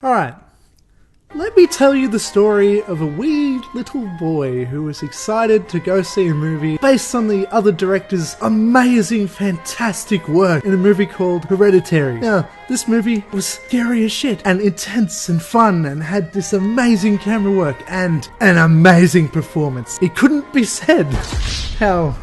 Alright, let me tell you the story of a wee little boy who was excited to go see a movie based on the other director's amazing, fantastic work in a movie called Hereditary. Now, this movie was scary as shit, and intense and fun, and had this amazing camera work, and an amazing performance. It couldn't be said how...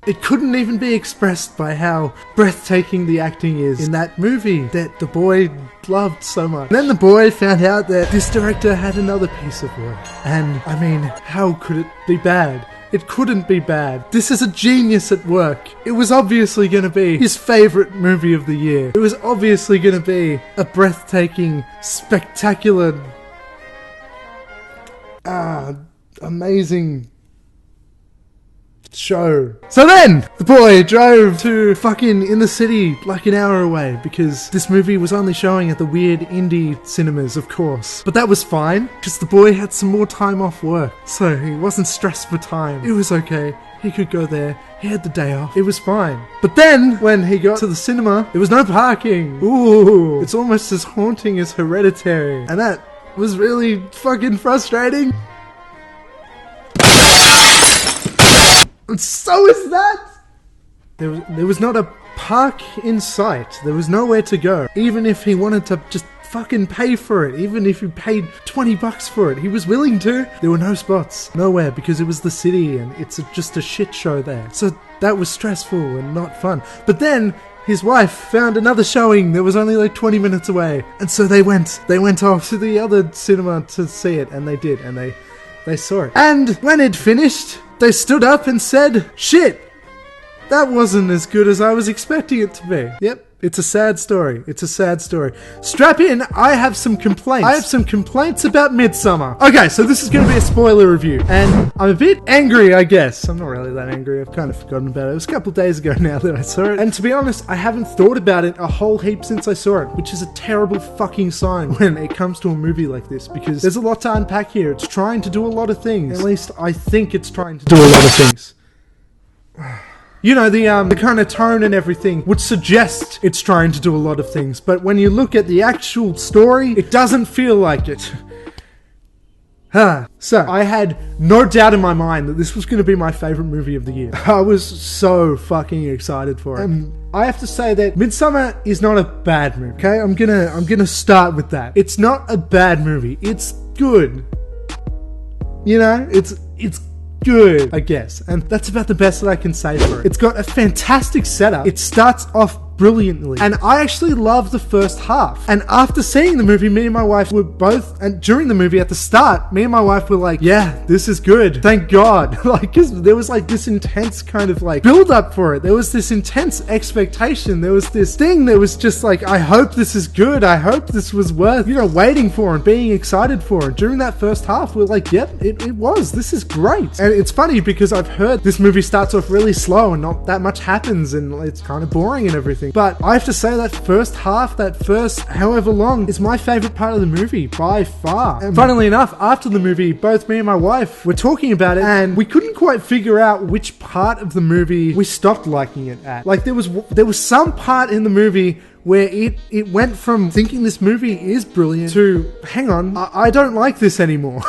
It couldn't even be expressed by how breathtaking the acting is in that movie that the boy loved so much. And then the boy found out that this director had another piece of work. And, I mean, how could it be bad? It couldn't be bad. This is a genius at work. It was obviously going to be his favourite movie of the year. It was obviously going to be a breathtaking, spectacular, amazing show. So then, the boy drove to fucking in the city like an hour away because this movie was only showing at the weird indie cinemas, of course. But that was fine, because the boy had some more time off work, so he wasn't stressed for time. It was okay. He could go there. He had the day off. It was fine. But then, when he got to the cinema, there was no parking. Ooh, it's almost as haunting as Hereditary. And that was really fucking frustrating. And so is that! There was not a park in sight. There was nowhere to go. Even if he wanted to just fucking pay for it. Even if he paid $20 for it. He was willing to. There were no spots. Nowhere, because it was the city and it's just a shit show there. So that was stressful and not fun. But then his wife found another showing that was only like 20 minutes away. And so they went off to the other cinema to see it. And they did. And they saw it. And when it finished, they stood up and said, "Shit, that wasn't as good as I was expecting it to be." Yep, it's a sad story. It's a sad story. Strap in, I have some complaints. I have some complaints about Midsommar. Okay, so this is going to be a spoiler review, and I'm a bit angry, I guess. I'm not really that angry. I've kind of forgotten about it. It was a couple of days ago now that I saw it. And to be honest, I haven't thought about it a whole heap since I saw it, which is a terrible fucking sign when it comes to a movie like this, because there's a lot to unpack here. It's trying to do a lot of things. At least I think it's trying to do a lot of things. You know, the kind of tone and everything would suggest it's trying to do a lot of things, but when you look at the actual story, it doesn't feel like it. So, I had no doubt in my mind that this was going to be my favourite movie of the year. I was so fucking excited for it. And I have to say that Midsommar is not a bad movie, okay? I'm gonna start with that. It's not a bad movie. It's good. You know, it's good, I guess. And that's about the best that I can say for it. It's got a fantastic setup. It starts off brilliantly. And I actually love the first half. And after seeing the movie, me and my wife were both, and during the movie at the start, me and my wife were like, yeah, this is good. Thank God. Like, cause there was like this intense kind of like build up for it. There was this intense expectation. There was this thing that was just like, I hope this is good. I hope this was worth, you know, waiting for and being excited for. And during that first half, we're like, yep, it was. This is great. And it's funny because I've heard this movie starts off really slow and not that much happens and it's kind of boring and everything. But I have to say that first half, that first however long, is my favourite part of the movie by far. And funnily enough, after the movie, both me and my wife were talking about it and we couldn't quite figure out which part of the movie we stopped liking it at. Like there was some part in the movie where it went from thinking this movie is brilliant to, hang on, I don't like this anymore.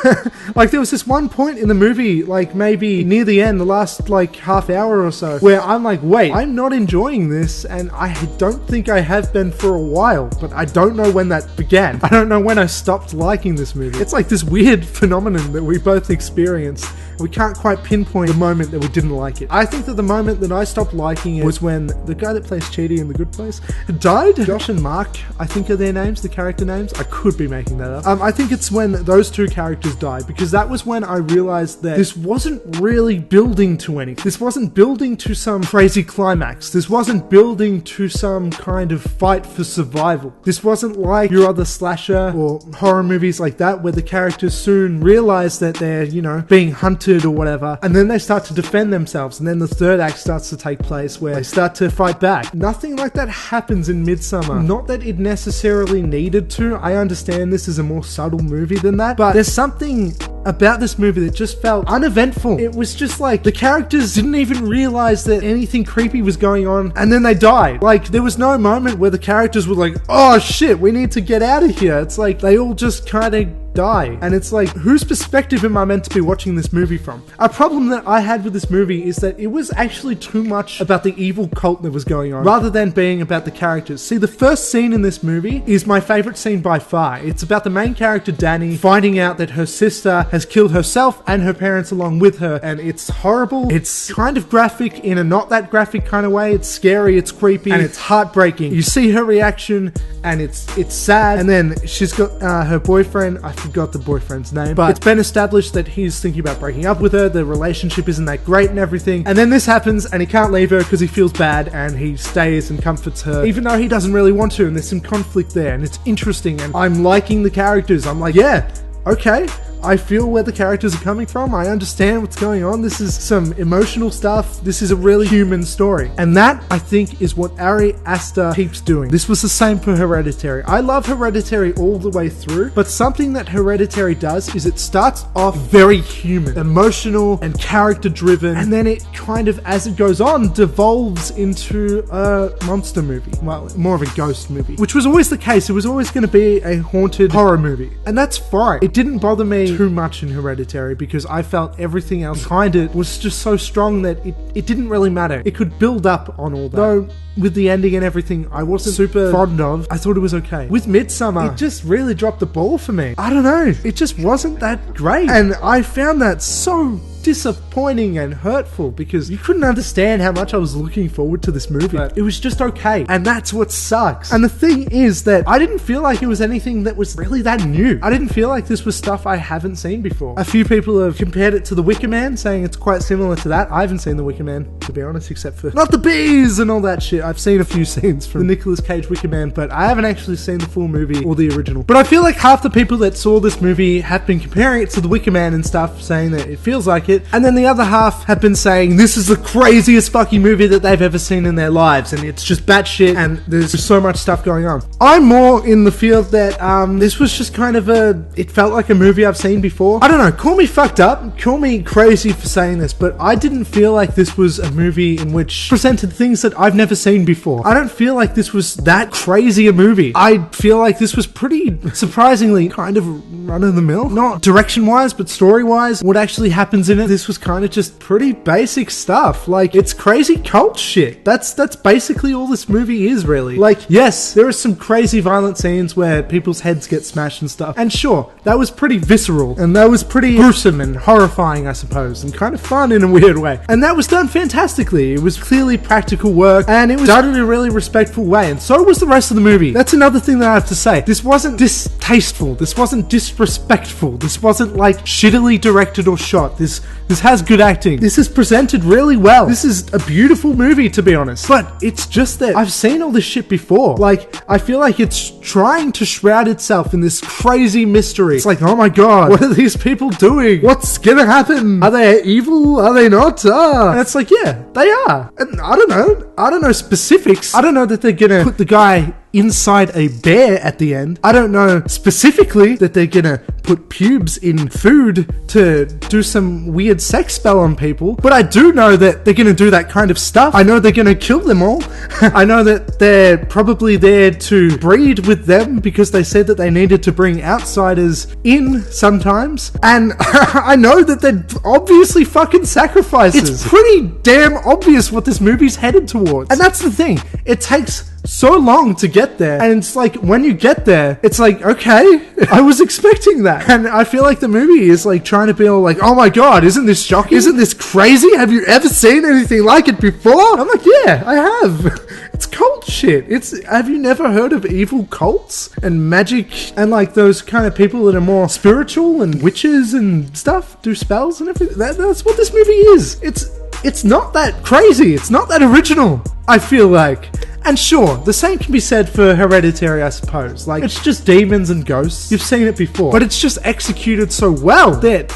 Like there was this one point in the movie, like maybe near the end, the last like half hour or so, where I'm like, wait, I'm not enjoying this, and I don't think I have been for a while, but I don't know when that began. I don't know when I stopped liking this movie. It's like this weird phenomenon that we both experienced. We can't quite pinpoint the moment that we didn't like it. I think that the moment that I stopped liking it was when the guy that plays Chidi in The Good Place died. Josh and Mark, I think are their names, the character names. I could be making that up. I think it's when those two characters died, because that was when I realized that this wasn't really building to anything. This wasn't building to some crazy climax. This wasn't building to some kind of fight for survival. This wasn't like your other slasher or horror movies like that, where the characters soon realize that they're, you know, being hunted or whatever, and then they start to defend themselves, and then the third act starts to take place where they start to fight back. Nothing like that happens in Midsommar. Not that it necessarily needed to. I understand this is a more subtle movie than that, but there's something about this movie that just felt uneventful. It was just like the characters didn't even realize that anything creepy was going on, and then they died. Like, there was no moment where the characters were like, oh shit, we need to get out of here. It's like they all just kind of die. And it's like, whose perspective am I meant to be watching this movie from? A problem that I had with this movie is that it was actually too much about the evil cult that was going on, rather than being about the characters. See, the first scene in this movie is my favorite scene by far. It's about the main character, Danny, finding out that her sister has killed herself and her parents along with her, and it's horrible. It's kind of graphic in a not that graphic kind of way. It's scary, it's creepy, and it's heartbreaking. You see her reaction, and it's sad, and then she's got her boyfriend. I forgot the boyfriend's name, but it's been established that he's thinking about breaking up with her. The relationship isn't that great and everything, and then this happens and he can't leave her because he feels bad, and he stays and comforts her even though he doesn't really want to, and there's some conflict there, and it's interesting, and I'm liking the characters. I'm like, yeah, okay, I feel where the characters are coming from. I understand what's going on. This is some emotional stuff. This is a really human story. And that, I think, is what Ari Aster keeps doing. This was the same for Hereditary. I love Hereditary all the way through, but something that Hereditary does is it starts off very human, emotional, and character driven, and then it kind of, as it goes on, devolves into a monster movie. Well, more of a ghost movie, which was always the case. It was always going to be a haunted horror movie, and that's fine. It didn't bother me too much in Hereditary because I felt everything else behind it was just so strong that it didn't really matter. It could build up on all that. Though with the ending and everything, I wasn't super fond of. I thought it was okay. With Midsommar, it just really dropped the ball for me. I don't know. It just wasn't that great. And I found that so disappointing and hurtful because you couldn't understand how much I was looking forward to this movie. But it was just okay. And that's what sucks. And the thing is that I didn't feel like it was anything that was really that new. I didn't feel like this was stuff I haven't seen before. A few people have compared it to The Wicker Man, saying it's quite similar to that. I haven't seen The Wicker Man, to be honest, except for not the bees and all that shit. I've seen a few scenes from the Nicolas Cage Wicker Man, but I haven't actually seen the full movie or the original. But I feel like half the people that saw this movie have been comparing it to The Wicker Man and stuff, saying that it feels like it. And then the other half have been saying this is the craziest fucking movie that they've ever seen in their lives, and it's just batshit, and there's just so much stuff going on. I'm more in the field that this was just kind of it felt like a movie I've seen before. I don't know, call me fucked up, call me crazy for saying this, but I didn't feel like this was a movie in which presented things that I've never seen before. I don't feel like this was that crazy a movie. I feel like this was pretty surprisingly kind of run-of-the-mill. Not direction-wise, but story-wise, what actually happens in it, this was kind of just pretty basic stuff. Like, it's crazy cult shit. That's basically all this movie is, really. Like, yes, there are some crazy violent scenes where people's heads get smashed and stuff, and sure, that was pretty visceral, and that was pretty gruesome and horrifying, I suppose, and kind of fun in a weird way. And that was done fantastically. It was clearly practical work, and it was done in a really respectful way, and so was the rest of the movie. That's another thing that I have to say. This wasn't distasteful. This wasn't disrespectful. This wasn't, like, shittily directed or shot. This has good acting. This is presented really well. This is a beautiful movie, to be honest. But it's just that I've seen all this shit before. Like, I feel like it's trying to shroud itself in this crazy mystery. It's like, oh my god, what are these people doing? What's gonna happen? Are they evil? Are they not? And it's like, yeah, they are. And I don't know specifics. I don't know that they're gonna put the guy inside a bear at the end. I don't know specifically that they're gonna put pubes in food to do some weird sex spell on people, but I do know that they're gonna do that kind of stuff. I know they're gonna kill them all. I know that they're probably there to breed with them because they said that they needed to bring outsiders in sometimes, and I know that they're obviously fucking sacrifices. It's pretty damn obvious what this movie's headed towards, and that's the thing. It takes so long to get there, and it's like, when you get there, it's like, okay, I was expecting that. And I feel like the movie is like trying to be all like, oh my god, isn't this shocking? Isn't this crazy? Have you ever seen anything like it before? I'm like, yeah, I have. It's cult shit. Have you never heard of evil cults and magic and like those kind of people that are more spiritual and witches and stuff, do spells and everything? That's what this movie is. It's not that crazy. It's not that original, I feel like. And sure, the same can be said for Hereditary, I suppose. Like, it's just demons and ghosts. You've seen it before. But it's just executed so well that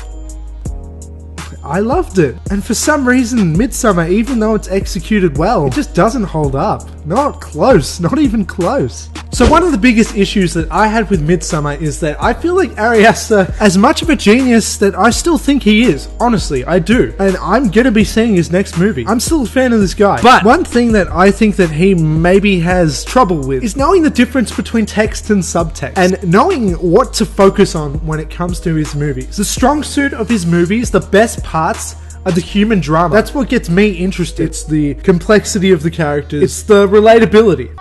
I loved it. And for some reason, Midsommar, even though it's executed well, it just doesn't hold up. Not close. Not even close. So one of the biggest issues that I had with Midsommar is that I feel like Ari Aster, as much of a genius that I still think he is, honestly, I do. And I'm gonna be seeing his next movie. I'm still a fan of this guy. But one thing that I think that he maybe has trouble with is knowing the difference between text and subtext, and knowing what to focus on when it comes to his movies. The strong suit of his movies, the best parts, are the human drama. That's what gets me interested. It's the complexity of the characters. It's the relatability.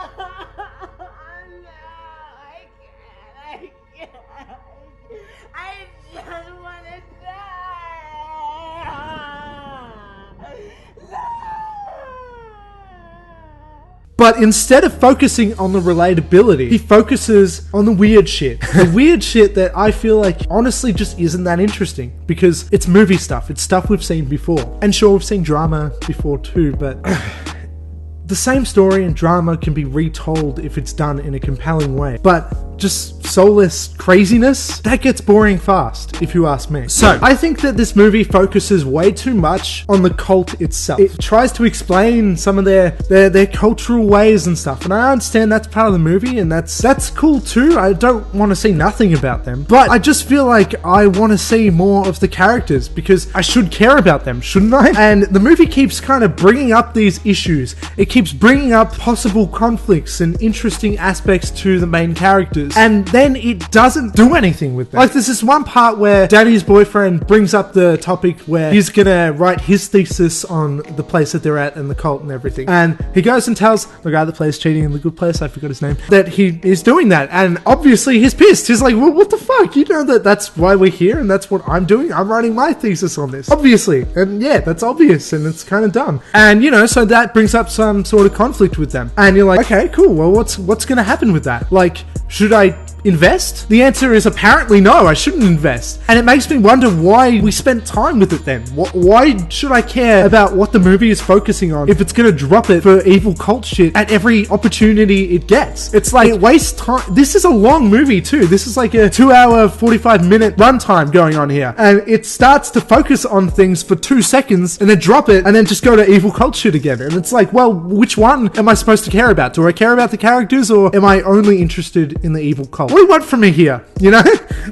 But instead of focusing on the relatability, he focuses on the weird shit. The weird shit that I feel like honestly just isn't that interesting, because it's movie stuff. It's stuff we've seen before. And sure, we've seen drama before too, but the same story and drama can be retold if it's done in a compelling way. But just soulless craziness, that gets boring fast, if you ask me. So, I think that this movie focuses way too much on the cult itself. It tries to explain some of their cultural ways and stuff, and I understand that's part of the movie, and that's cool too. I don't want to see nothing about them, but I just feel like I want to see more of the characters, because I should care about them, shouldn't I? And the movie keeps kind of bringing up these issues. It keeps bringing up possible conflicts and interesting aspects to the main characters, and then it doesn't do anything with them. Like, there's this one part where Danny's boyfriend brings up the topic where he's gonna write his thesis on the place that they're at and the cult and everything, and he goes and tells the guy that plays Cheating in the Good Place, I forgot his name, that he is doing that, and obviously he's pissed. He's like, well, what the fuck? You know that that's why we're here, and that's what I'm doing. I'm writing my thesis on this, obviously. And yeah, that's obvious, and it's kind of dumb. And you know, so that brings up some sort of conflict with them, and you're like, okay, cool, well, what's gonna happen with that? Like, should I invest? The answer is apparently no, I shouldn't invest. And it makes me wonder why we spent time with it then. Why should I care about what the movie is focusing on if it's gonna drop it for evil cult shit at every opportunity it gets? It's like, it wastes time. This is a long movie too. This is like a 2-hour, 45-minute runtime going on here. And it starts to focus on things for 2 seconds and then drop it and then just go to evil cult shit again. And it's like, well, which one am I supposed to care about? Do I care about the characters, or am I only interested in the evil cult? What do you want from me here? You know?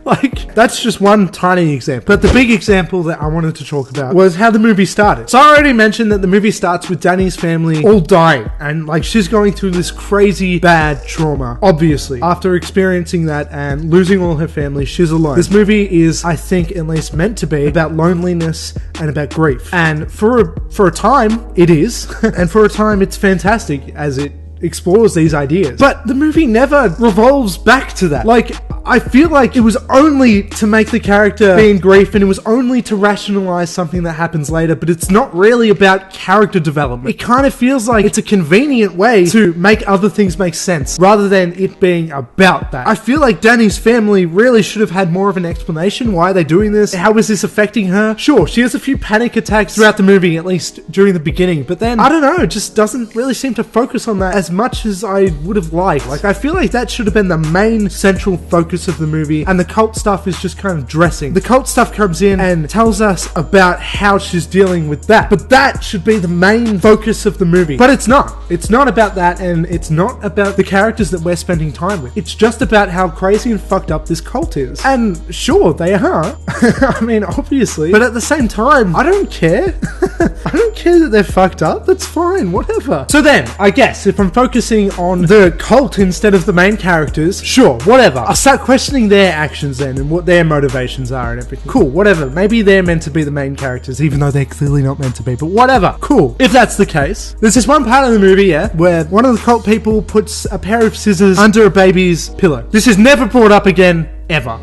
Like, that's just one tiny example. But the big example that I wanted to talk about was how the movie started. So I already mentioned that the movie starts with Danny's family all dying, and like, she's going through this crazy bad trauma, obviously. After experiencing that and losing all her family, she's alone. This movie is, I think, at least meant to be about loneliness and about grief. And for a time, it is. And for a time, it's fantastic as it explores these ideas. But the movie never revolves back to that. Like, I feel like it was only to make the character be in grief, and it was only to rationalize something that happens later, but it's not really about character development. It kind of feels like it's a convenient way to make other things make sense, rather than it being about that. I feel like Danny's family really should have had more of an explanation. Why are they doing this? How is this affecting her? Sure, she has a few panic attacks throughout the movie, at least during the beginning, but then, I don't know, it just doesn't really seem to focus on that as much as I would have liked. Like, I feel like that should have been the main central focus of the movie, and the cult stuff is just kind of dressing. The cult stuff comes in and tells us about how she's dealing with that, but that should be the main focus of the movie. But it's not. It's not about that, and it's not about the characters that we're spending time with. It's just about how crazy and fucked up this cult is. And sure, they are. I mean, obviously. But at the same time, I don't care. I don't care that they're fucked up. That's fine, whatever. So then, I guess, if I'm focusing on the cult instead of the main characters, sure, whatever. I'll start questioning their actions then, and what their motivations are and everything. Cool, whatever. Maybe they're meant to be the main characters, even though they're clearly not meant to be, but whatever. Cool. If that's the case, there's this one part of the movie, yeah, where one of the cult people puts a pair of scissors under a baby's pillow. This is never brought up again, ever.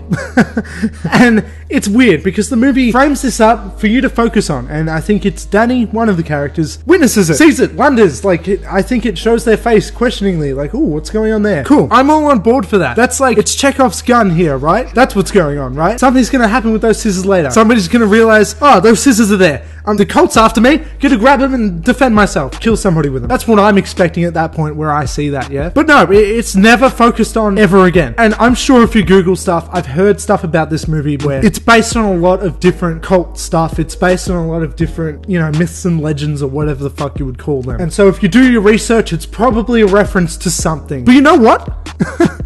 And it's weird because the movie frames this up for you to focus on, and I think it's Danny, one of the characters, witnesses it, sees it, wonders, like, I think it shows their face questioningly, like, ooh, what's going on there? Cool. I'm all on board for that. That's like, it's Chekhov's gun here, right? That's what's going on, right? Something's gonna happen with those scissors later. Somebody's gonna realize, oh, those scissors are there. The cult's after me, gonna grab him and defend myself, kill somebody with him. That's what I'm expecting at that point where I see that, yeah? But no, it's never focused on ever again. And I'm sure if you Google stuff, I've heard stuff about this movie where it's based on a lot of different cult stuff. It's based on a lot of different, myths and legends or whatever the fuck you would call them. And so if you do your research, it's probably a reference to something. But you know what?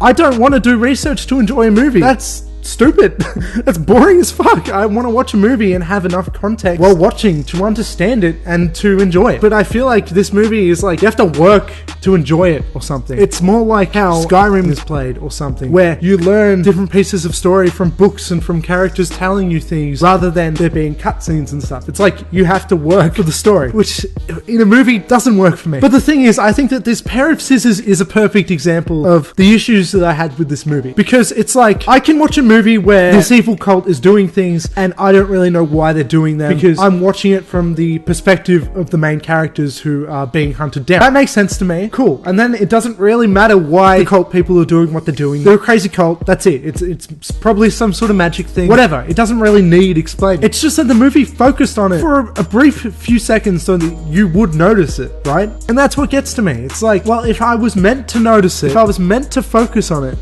I don't want to do research to enjoy a movie. That's stupid. That's boring as fuck. I want to watch a movie and have enough context while watching to understand it and to enjoy it. But I feel like this movie is like, you have to work to enjoy it or something. It's more like how Skyrim is played or something, where you learn different pieces of story from books and from characters telling you things rather than there being cutscenes and stuff. It's like you have to work for the story, which in a movie doesn't work for me. But the thing is, I think that this pair of scissors is a perfect example of the issues that I had with this movie, because it's like, I can watch a movie where this evil cult is doing things and I don't really know why they're doing them, because I'm watching it from the perspective of the main characters who are being hunted down. That makes sense to me. Cool. And then it doesn't really matter why the cult people are doing what they're doing. They're a crazy cult. That's it. It's probably some sort of magic thing. Whatever. It doesn't really need explaining. It's just that the movie focused on it for a brief few seconds so that you would notice it, right? And that's what gets to me. It's like, well, if I was meant to notice it, if I was meant to focus on it,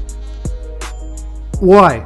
why?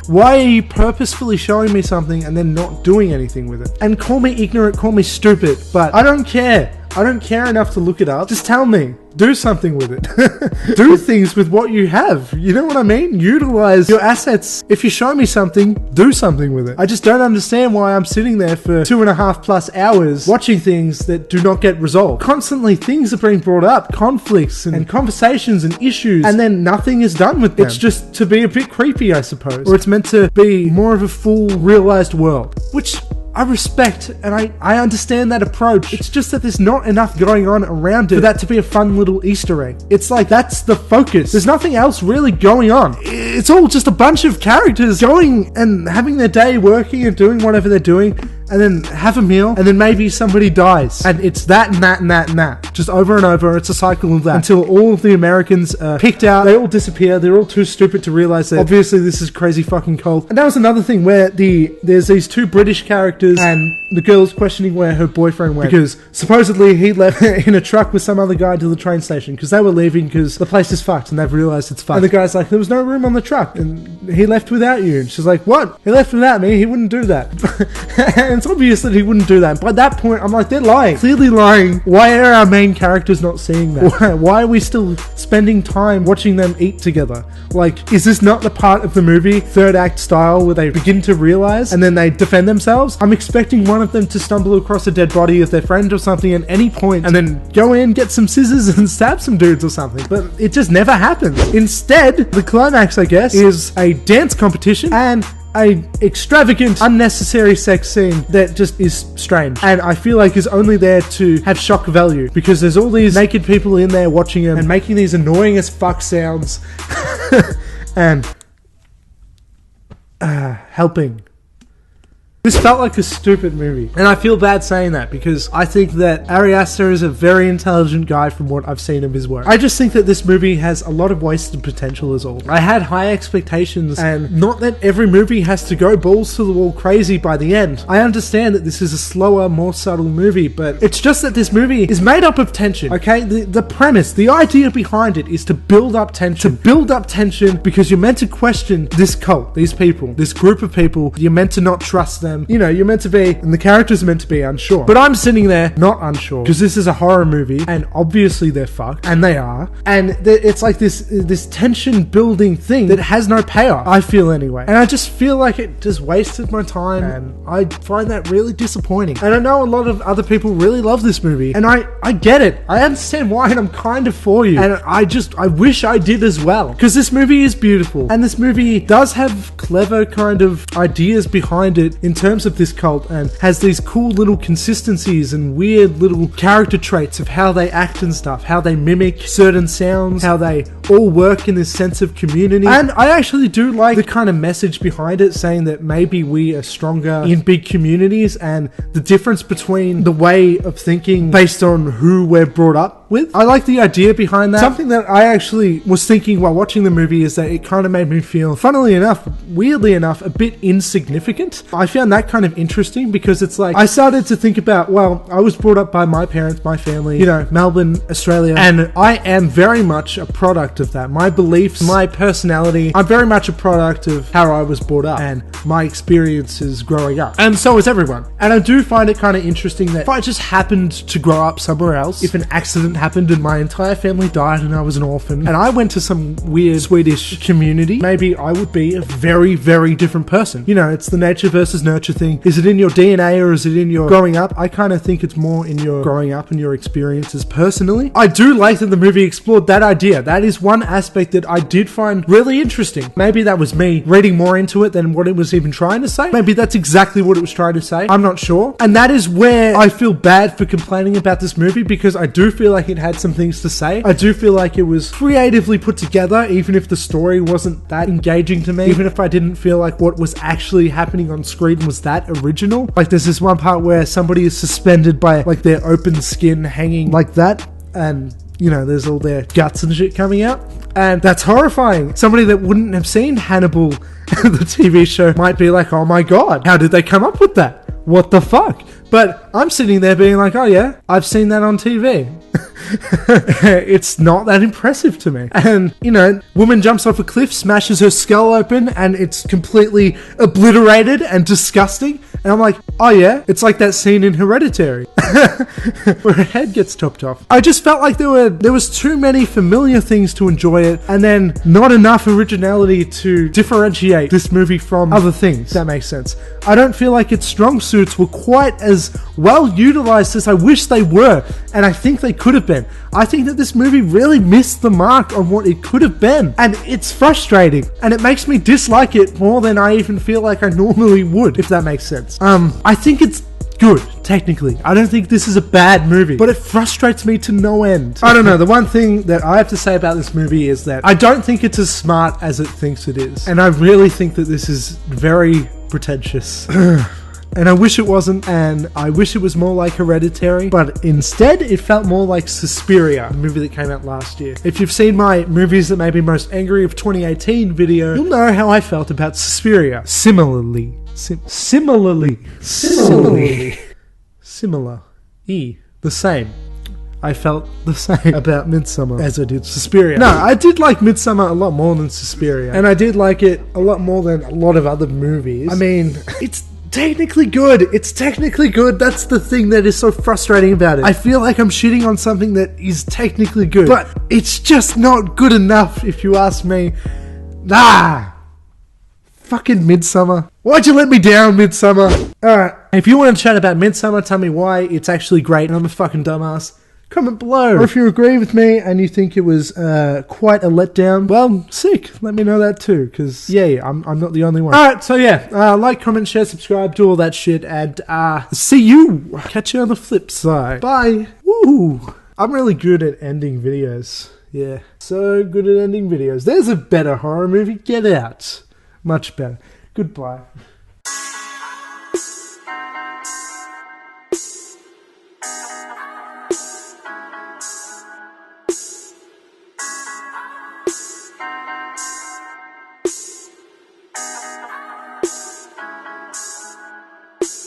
Why are you purposefully showing me something and then not doing anything with it? And call me ignorant, call me stupid, but I don't care. I don't care enough to look it up. Just tell me. Do something with it. Do things with what you have. You know what I mean? Utilize your assets. If you show me something, do something with it. I just don't understand why I'm sitting there for 2.5+ hours watching things that do not get resolved. Constantly things are being brought up, conflicts and conversations and issues, and then nothing is done with them. It's just to be a bit creepy, I suppose. Or it's meant to be more of a full realized world, which I respect, and I understand that approach. It's just that there's not enough going on around it for that to be a fun little Easter egg. It's like, that's the focus. There's nothing else really going on. It's all just a bunch of characters going and having their day, working and doing whatever they're doing, and then have a meal, and then maybe somebody dies. And it's that and that and that and that. Just over and over, it's a cycle of that. Until all of the Americans are picked out, they all disappear, they're all too stupid to realize that obviously this is crazy fucking cult. And that was another thing where there's these two British characters, and the girl's questioning where her boyfriend went, because supposedly he left in a truck with some other guy to the train station, because they were leaving because the place is fucked, and they've realized it's fucked. And the guy's like, there was no room on the truck, and he left without you. And she's like, what? He left without me? He wouldn't do that. And it's obvious that he wouldn't do that. By that point, I'm like, they're lying. Clearly lying. Why are our main characters not seeing that? Why are we still spending time watching them eat together? Like, is this not the part of the movie, third act style, where they begin to realize and then they defend themselves? I'm expecting one of them to stumble across a dead body of their friend or something at any point and then go in, get some scissors and stab some dudes or something. But it just never happens. Instead, the climax, I guess, is a dance competition and a extravagant, unnecessary sex scene that just is strange, and I feel like is only there to have shock value, because there's all these naked people in there watching him and making these annoying as fuck sounds and helping. This felt like a stupid movie, and I feel bad saying that, because I think that Ari Aster is a very intelligent guy from what I've seen of his work. I just think that this movie has a lot of wasted potential is all. I had high expectations, and not that every movie has to go balls to the wall crazy by the end. I understand that this is a slower, more subtle movie, but it's just that this movie is made up of tension, okay? The premise, the idea behind it is to build up tension. To build up tension because you're meant to question this cult, these people, this group of people. You're meant to not trust them. You know, you're meant to be, and the characters are meant to be unsure. But I'm sitting there not unsure, because this is a horror movie, and obviously they're fucked, and they are. And it's like this tension building thing that has no payoff, I feel anyway. And I just feel like it just wasted my time, and I find that really disappointing. And I know a lot of other people really love this movie, and I get it. I understand why, and I'm kind of for you. And I wish I did as well, because this movie is beautiful, and this movie does have clever kind of ideas behind it in terms of this cult, and has these cool little consistencies and weird little character traits of how they act and stuff, how they mimic certain sounds, how they all work in this sense of community. And I actually do like the kind of message behind it, saying that maybe we are stronger in big communities, and the difference between the way of thinking based on who we're brought up with. I like the idea behind that. Something that I actually was thinking while watching the movie is that it kind of made me feel, funnily enough, weirdly enough, a bit insignificant. I found that kind of interesting because it's like, I started to think about, well, I was brought up by my parents, my family, you know, Melbourne, Australia, and I am very much a product of that. My beliefs, my personality, I'm very much a product of how I was brought up and my experiences growing up. And so is everyone. And I do find it kind of interesting that if I just happened to grow up somewhere else, if an accident happened and my entire family died and I was an orphan, and I went to some weird Swedish community, maybe I would be a very, very different person. You know, it's the nature versus nurture thing. Is it in your DNA or is it in your growing up? I kind of think it's more in your growing up and your experiences personally. I do like that the movie explored that idea. That is one aspect that I did find really interesting. Maybe that was me reading more into it than what it was even trying to say. Maybe that's exactly what it was trying to say. I'm not sure. And that is where I feel bad for complaining about this movie, because I do feel like it had some things to say. I do feel like it was creatively put together, even if the story wasn't that engaging to me, even if I didn't feel like what was actually happening on screen was that original. Like, there's this one part where somebody is suspended by like their open skin hanging like that, and you know, there's all their guts and shit coming out, and that's horrifying. Somebody that wouldn't have seen Hannibal, the TV show, might be like, oh my god, how did they come up with that? What the fuck? But I'm sitting there being like, oh yeah, I've seen that on TV. It's not that impressive to me. And, you know, woman jumps off a cliff, smashes her skull open, and it's completely obliterated and disgusting. And I'm like, oh yeah, it's like that scene in Hereditary where her head gets chopped off. I just felt like there was too many familiar things to enjoy it, and then not enough originality to differentiate this movie from other things. That makes sense. I don't feel like its strong suits were quite as well utilized as I wish they were, and I think they could have been. I think that this movie really missed the mark on what it could have been, and it's frustrating, and it makes me dislike it more than I even feel like I normally would, if that makes sense. I think it's good, technically. I don't think this is a bad movie, but it frustrates me to no end. I don't know, the one thing that I have to say about this movie is that I don't think it's as smart as it thinks it is, and I really think that this is very pretentious. And I wish it wasn't, and I wish it was more like Hereditary, but instead it felt more like Suspiria, a movie that came out last year. If you've seen my movies that made me most angry of 2018 video, you'll know how I felt about Suspiria. Similarly. The same. I felt the same about Midsommar as I did Suspiria. No, I did like Midsommar a lot more than Suspiria, and I did like it a lot more than a lot of other movies. I mean, it's technically good. It's technically good. That's the thing that is so frustrating about it. I feel like I'm shitting on something that is technically good, but it's just not good enough, if you ask me. Fucking Midsommar. Why'd you let me down, Midsommar? Alright, if you want to chat about Midsommar, tell me why it's actually great and I'm a fucking dumbass, comment below. Or if you agree with me and you think it was quite a letdown, well, sick. Let me know that too, because yeah, I'm not the only one. Alright, so yeah, like, comment, share, subscribe, do all that shit, and see you. Catch you on the flip side. Bye. Woo. I'm really good at ending videos. Yeah, so good at ending videos. There's a better horror movie. Get Out. Much better. Goodbye.